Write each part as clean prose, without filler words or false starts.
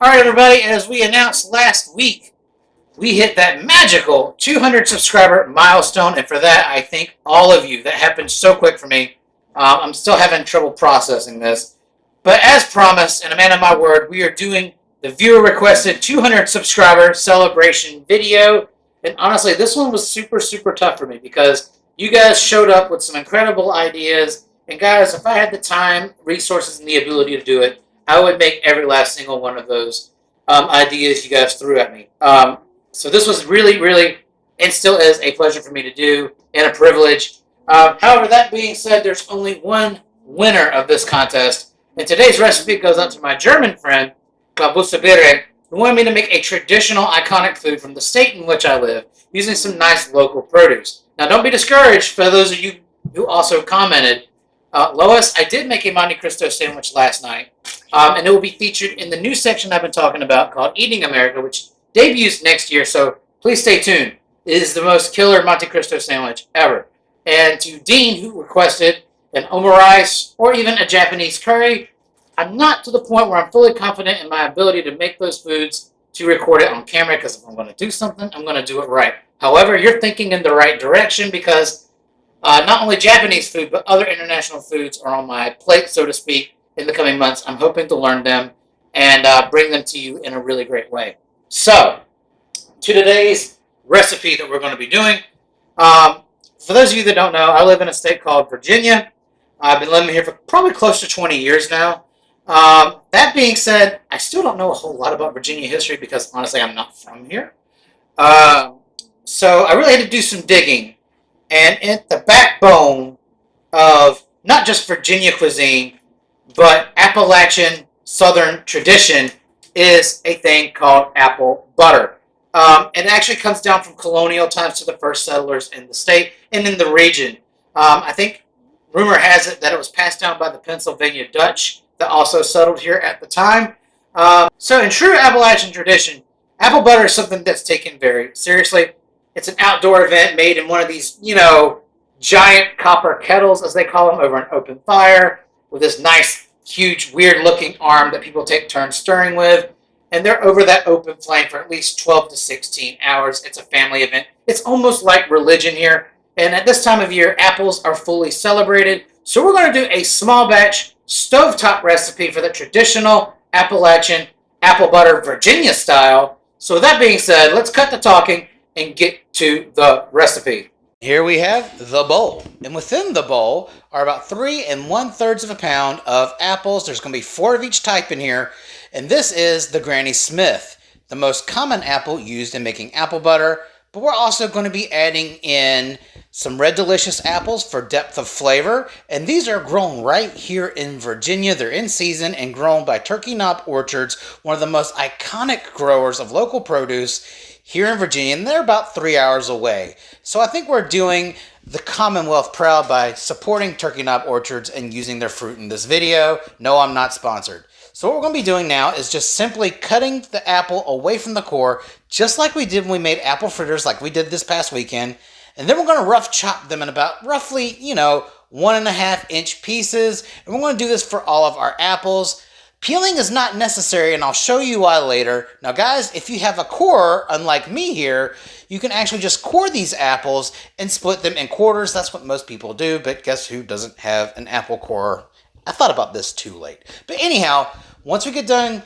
Alright everybody, as we announced last week, we hit that magical 200 subscriber milestone, and for that I thank all of you. That happened so quick for me. I'm still having trouble processing this. But as promised, and a man of my word, we are doing the viewer requested 200 subscriber celebration video. And honestly, this one was super tough for me because you guys showed up with some incredible ideas. And guys, if I had the time, resources, and the ability to do it, I would make every last single one of those ideas you guys threw at me. So this was really, and still is a pleasure for me to do and a privilege. However, that being said, there's only one winner of this contest. And today's recipe goes out to my German friend, Busabere, who wanted me to make a traditional iconic food from the state in which I live, using some nice local produce. Now, don't be discouraged for those of you who also commented. Lois, I did make a Monte Cristo sandwich last night, and it will be featured in the new section I've been talking about called Eating America, which debuts next year, so please stay tuned. It is the most killer Monte Cristo sandwich ever. And to Dean, who requested an omurice or even a Japanese curry, I'm not to the point where I'm fully confident in my ability to make those foods to record it on camera, because if I'm going to do something, I'm going to do it right. However, you're thinking in the right direction, because not only Japanese food, but other international foods are on my plate, so to speak, in the coming months. I'm hoping to learn them and bring them to you in a really great way. So, to today's recipe that we're going to be doing. For those of you that don't know, I live in a state called Virginia. I've been living here for probably close to 20 years now. That being said, I still don't know a whole lot about Virginia history because, honestly, I'm not from here. So I really had to do some digging. And at the backbone of not just Virginia cuisine, but Appalachian Southern tradition is a thing called apple butter. It actually comes down from colonial times to the first settlers in the state and in the region. I think rumor has it that it was passed down by the Pennsylvania Dutch that also settled here at the time. So in true Appalachian tradition, apple butter is something that's taken very seriously. It's an outdoor event made in one of these, giant copper kettles, as they call them, over an open fire with this nice, huge, weird-looking arm that people take turns stirring with. And they're over that open flame for at least 12 to 16 hours. It's a family event. It's almost like religion here. And at this time of year, apples are fully celebrated. So we're going to do a small batch stovetop recipe for the traditional Appalachian apple butter Virginia style. So with that being said, let's cut the talking and get to the recipe. Here we have the bowl, and within the bowl are about 3 1/3 pounds of apples. There's going to be 4 of each type in here, and this is the Granny Smith, the most common apple used in making apple butter. But we're also going to be adding in some Red Delicious apples for depth of flavor, and these are grown right here in Virginia. They're in season and grown by Turkey Knob Orchards, one of the most iconic growers of local produce here in Virginia, and they're about 3 hours away. So I think we're doing the Commonwealth proud by supporting Turkey Knob Orchards and using their fruit in this video. No, I'm not sponsored. So what we're going to be doing now is just simply cutting the apple away from the core, just like we did when we made apple fritters, like we did this past weekend. And then we're going to rough chop them in about roughly, 1.5 inch pieces. And we're going to do this for all of our apples. Peeling is not necessary, and I'll show you why later. Now, guys, if you have a core, unlike me here, you can actually just core these apples and split them in quarters. That's what most people do, but guess who doesn't have an apple core? I thought about this too late. But anyhow, once we get done,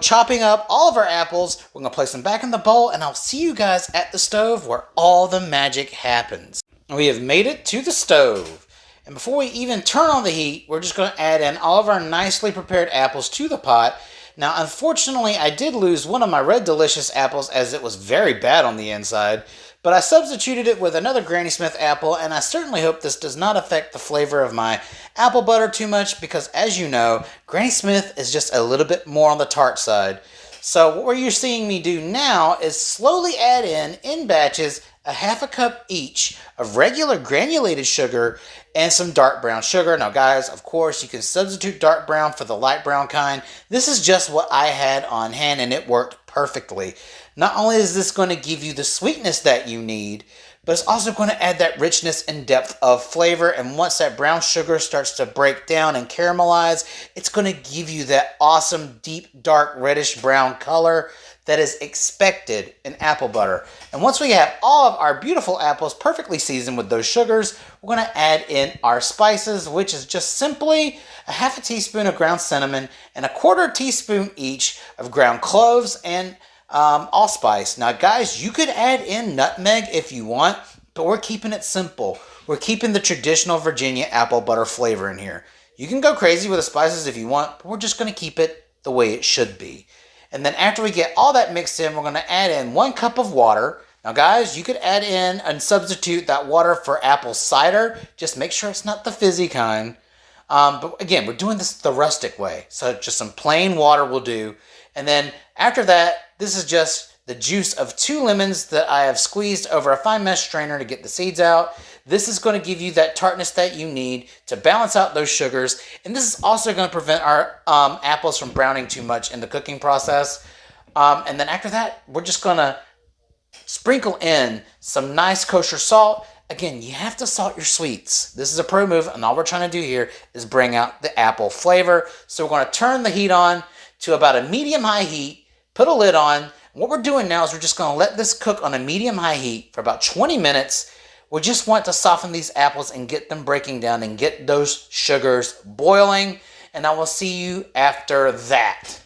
chopping up all of our apples, we're going to place them back in the bowl, and I'll see you guys at the stove where all the magic happens. We have made it to the stove. And before we even turn on the heat, we're just going to add in all of our nicely prepared apples to the pot. Now, unfortunately, I did lose one of my Red Delicious apples as it was very bad on the inside, but I substituted it with another Granny Smith apple, and I certainly hope this does not affect the flavor of my apple butter too much, because as you know, Granny Smith is just a little bit more on the tart side. So what you're seeing me do now is slowly add in batches, a 1/2 cup each of regular granulated sugar and some dark brown sugar. Now guys, of course, you can substitute dark brown for the light brown kind. This is just what I had on hand and it worked perfectly. Not only is this going to give you the sweetness that you need, but it's also going to add that richness and depth of flavor. And once that brown sugar starts to break down and caramelize, it's going to give you that awesome, deep, dark, reddish brown color that is expected in apple butter. And once we have all of our beautiful apples perfectly seasoned with those sugars, we're going to add in our spices, which is just simply a half a teaspoon of ground cinnamon and a quarter teaspoon each of ground cloves and allspice. Now, guys, you could add in nutmeg if you want, but we're keeping it simple. We're keeping the traditional Virginia apple butter flavor in here. You can go crazy with the spices if you want, but we're just going to keep it the way it should be. And then after we get all that mixed in, we're going to add in 1 cup of water. Now, guys, you could add in and substitute that water for apple cider. Just make sure it's not the fizzy kind. But again, we're doing this the rustic way. So just some plain water will do. And then after that, this is just the juice of 2 lemons that I have squeezed over a fine mesh strainer to get the seeds out. This is going to give you that tartness that you need to balance out those sugars. And this is also going to prevent our apples from browning too much in the cooking process. And then after that, we're just going to sprinkle in some nice kosher salt. Again, you have to salt your sweets. This is a pro move, and all we're trying to do here is bring out the apple flavor. So we're going to turn the heat on to about a medium-high heat, put a lid on. What we're doing now is we're just going to let this cook on a medium-high heat for about 20 minutes. We just want to soften these apples and get them breaking down and get those sugars boiling, and I will see you after that.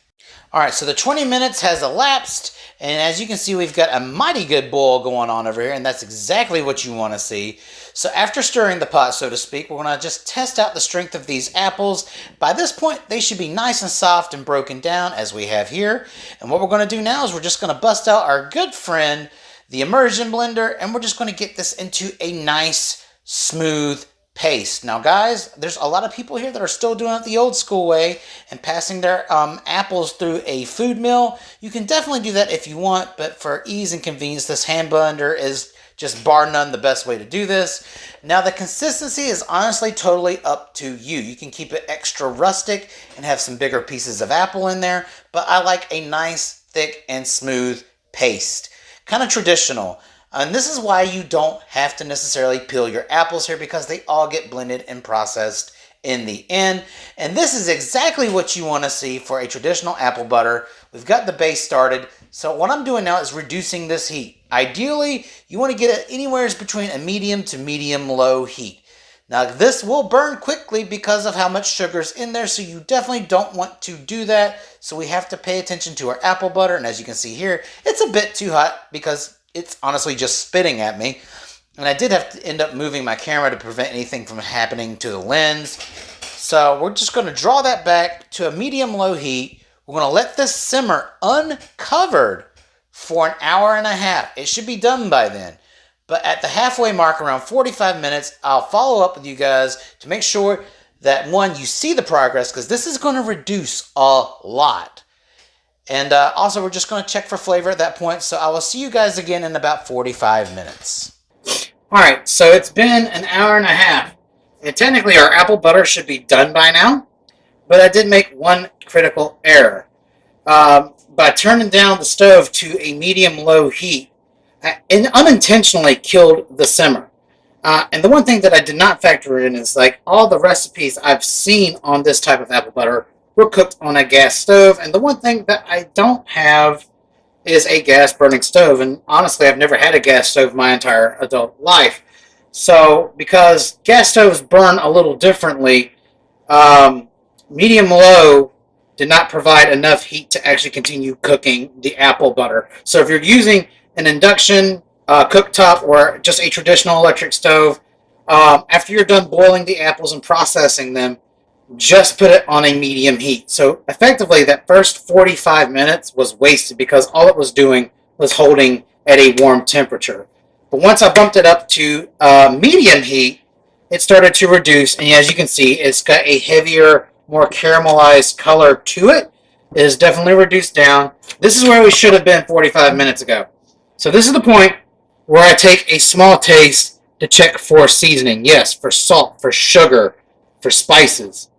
All right, so the 20 minutes has elapsed, and as you can see, we've got a mighty good boil going on over here, and that's exactly what you want to see. So after stirring the pot, so to speak, we're going to just test out the strength of these apples. By this point, they should be nice and soft and broken down, as we have here. And what we're going to do now is we're just going to bust out our good friend, the immersion blender, and we're just going to get this into a nice, smooth paste. Now, guys, there's a lot of people here that are still doing it the old school way and passing their apples through a food mill. You can definitely do that if you want, but for ease and convenience, this hand blender is just bar none the best way to do this. Now, the consistency is honestly totally up to you. You can keep it extra rustic and have some bigger pieces of apple in there, but I like a nice, thick, and smooth paste. Kind of traditional. And this is why you don't have to necessarily peel your apples here, because they all get blended and processed in the end. And this is exactly what you want to see for a traditional apple butter. We've got the base started. So what I'm doing now is reducing this heat. Ideally, you want to get it anywhere between a medium to medium-low heat. Now, this will burn quickly because of how much sugar's in there, so you definitely don't want to do that. So we have to pay attention to our apple butter, and as you can see here, it's a bit too hot because it's honestly just spitting at me. And I did have to end up moving my camera to prevent anything from happening to the lens. So we're just going to draw that back to a medium-low heat. We're going to let this simmer uncovered for an hour and a half. It should be done by then. But at the halfway mark, around 45 minutes, I'll follow up with you guys to make sure that, one, you see the progress, because this is going to reduce a lot. And also, we're just going to check for flavor at that point. So I will see you guys again in about 45 minutes. All right, so it's been an hour and a half. And technically, our apple butter should be done by now. But I did make one critical error. By turning down the stove to a medium-low heat, I unintentionally killed the simmer. And the one thing that I did not factor in is, like, all the recipes I've seen on this type of apple butter were cooked on a gas stove. And the one thing that I don't have is a gas burning stove. And honestly, I've never had a gas stove my entire adult life. So, because gas stoves burn a little differently, medium-low did not provide enough heat to actually continue cooking the apple butter. So if you're using an induction cooktop or just a traditional electric stove, after you're done boiling the apples and processing them, just put it on a medium heat. So effectively, that first 45 minutes was wasted because all it was doing was holding at a warm temperature. But once I bumped it up to medium heat, it started to reduce. And as you can see, it's got a heavier, more caramelized color to it. It is definitely reduced down. This is where we should have been 45 minutes ago. So this is the point where I take a small taste to check for seasoning. Yes, for salt, for sugar, for spices.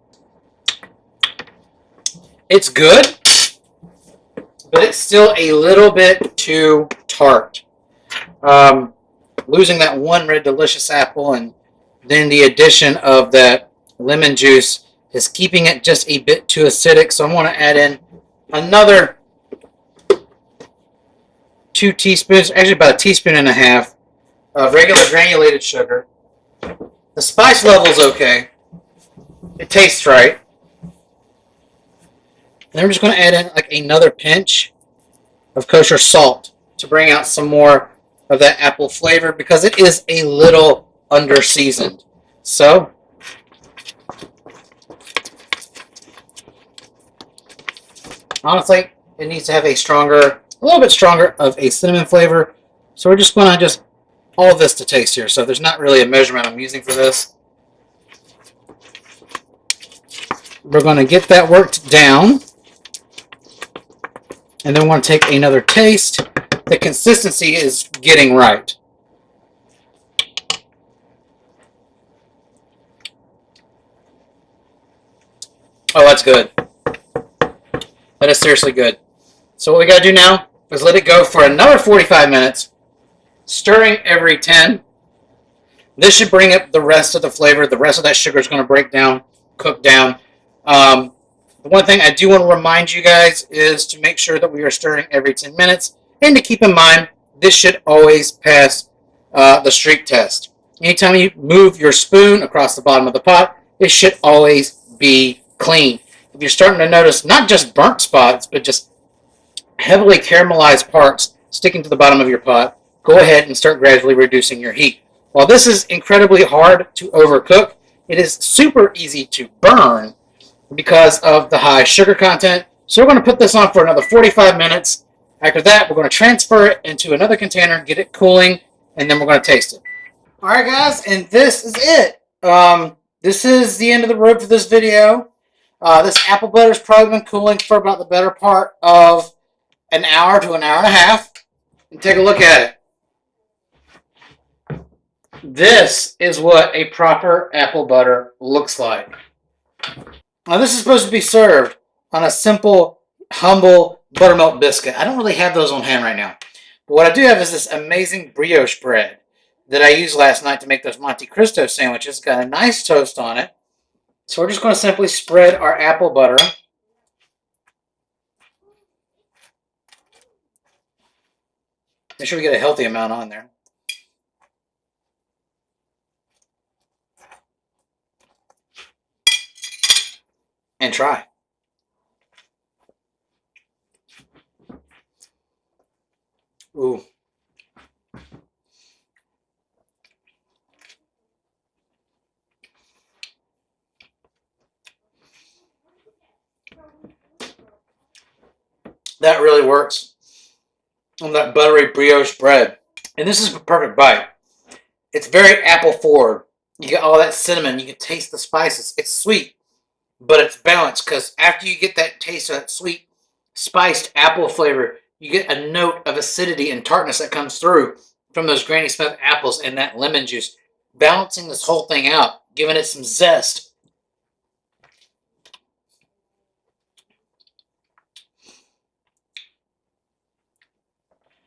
It's good. but it's still a little bit too tart. Losing that one red delicious apple and then the addition of that lemon juice is keeping it just a bit too acidic. So I want to add in another 2 teaspoons, actually about a teaspoon and a half of regular granulated sugar. The spice level is okay. It tastes right. And I'm just going to add in like another pinch of kosher salt to bring out some more of that apple flavor because it is a little under seasoned. So honestly, it needs to have a little bit stronger of a cinnamon flavor. So we're just going to all of this to taste here. So there's not really a measurement I'm using for this. We're going to get that worked down. And then we want to take another taste. The consistency is getting right. Oh, that's good. That is seriously good. So what we got to do now is let it go for another 45 minutes, stirring every 10. This should bring up the rest of the flavor. The rest of that sugar is going to break down, cook down. The one thing I do want to remind you guys is to make sure that we are stirring every 10 minutes. And to keep in mind, this should always pass the streak test. Anytime you move your spoon across the bottom of the pot, it should always be clean. If you're starting to notice not just burnt spots, but just heavily caramelized parts sticking to the bottom of your pot, go ahead and start gradually reducing your heat. While this is incredibly hard to overcook, it is super easy to burn because of the high sugar content. So we're going to put this on for another 45 minutes. After that, we're going to transfer it into another container, get it cooling, and then we're going to taste it. All right, guys, and this is it. This is the end of the road for this video. This apple butter has probably been cooling for about the better part of an hour to an hour and a half. And take a look at it. This is what a proper apple butter looks like. Now, this is supposed to be served on a simple, humble buttermilk biscuit. I don't really have those on hand right now. But what I do have is this amazing brioche bread that I used last night to make those Monte Cristo sandwiches. It's got a nice toast on it. So we're just going to simply spread our apple butter. Make sure we get a healthy amount on there. And try. Ooh. That really works on that buttery brioche bread. And this is a perfect bite. It's very apple forward. You get all that cinnamon. You can taste the spices. It's sweet, but it's balanced because after you get that taste of that sweet, spiced apple flavor, you get a note of acidity and tartness that comes through from those Granny Smith apples and that lemon juice, balancing this whole thing out, giving it some zest.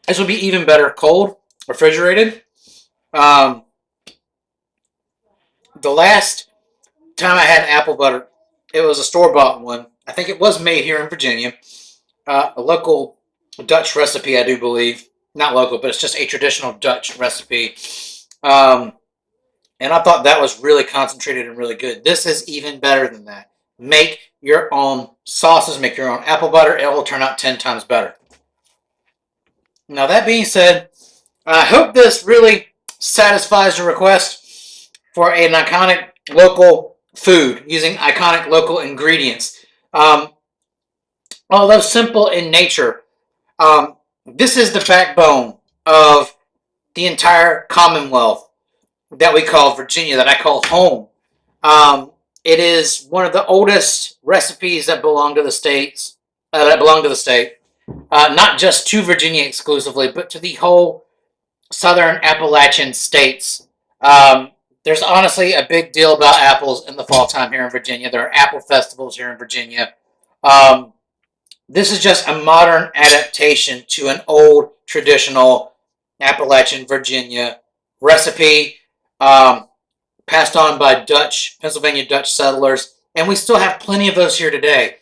This would be even better cold, refrigerated. The last time I had apple butter, it was a store-bought one. I think it was made here in Virginia. A local Dutch recipe, I do believe. Not local, but it's just a traditional Dutch recipe. And I thought that was really concentrated and really good. This is even better than that. Make your own sauces, make your own apple butter. It will turn out 10 times better. Now, that being said, I hope this really satisfies your request for an iconic local food using iconic local ingredients. Although simple in nature, this is the backbone of the entire Commonwealth that we call Virginia, that I call home. It is one of the oldest recipes that belong to the states, not just to Virginia exclusively, but to the whole southern Appalachian states. There's honestly a big deal about apples in the fall time here in Virginia. There are apple festivals here in Virginia. This is just a modern adaptation to an old traditional Appalachian Virginia recipe. Passed on by Pennsylvania Dutch settlers, and we still have plenty of those here today.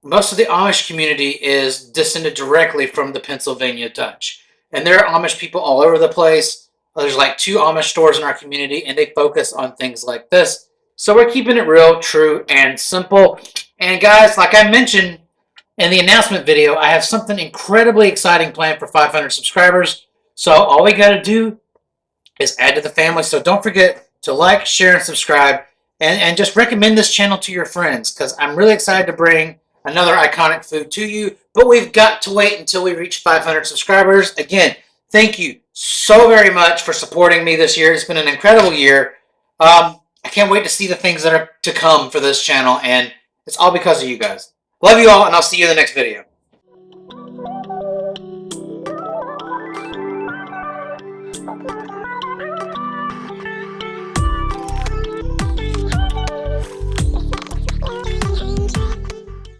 Most of the Amish community is descended directly from the Pennsylvania Dutch, and there are Amish people all over the place. There's like 2 Amish stores in our community, and they focus on things like this. So we're keeping it real, true, and simple. And guys, like I mentioned in the announcement video, I have something incredibly exciting planned for 500 subscribers. So all we got to do is add to the family. So don't forget to like, share, and subscribe. And just recommend this channel to your friends, because I'm really excited to bring another iconic food to you. But we've got to wait until we reach 500 subscribers. Again, thank you so very much for supporting me this year. It's been an incredible year. I can't wait to see the things that are to come for this channel, and it's all because of you guys. Love you all, and I'll see you in the next video.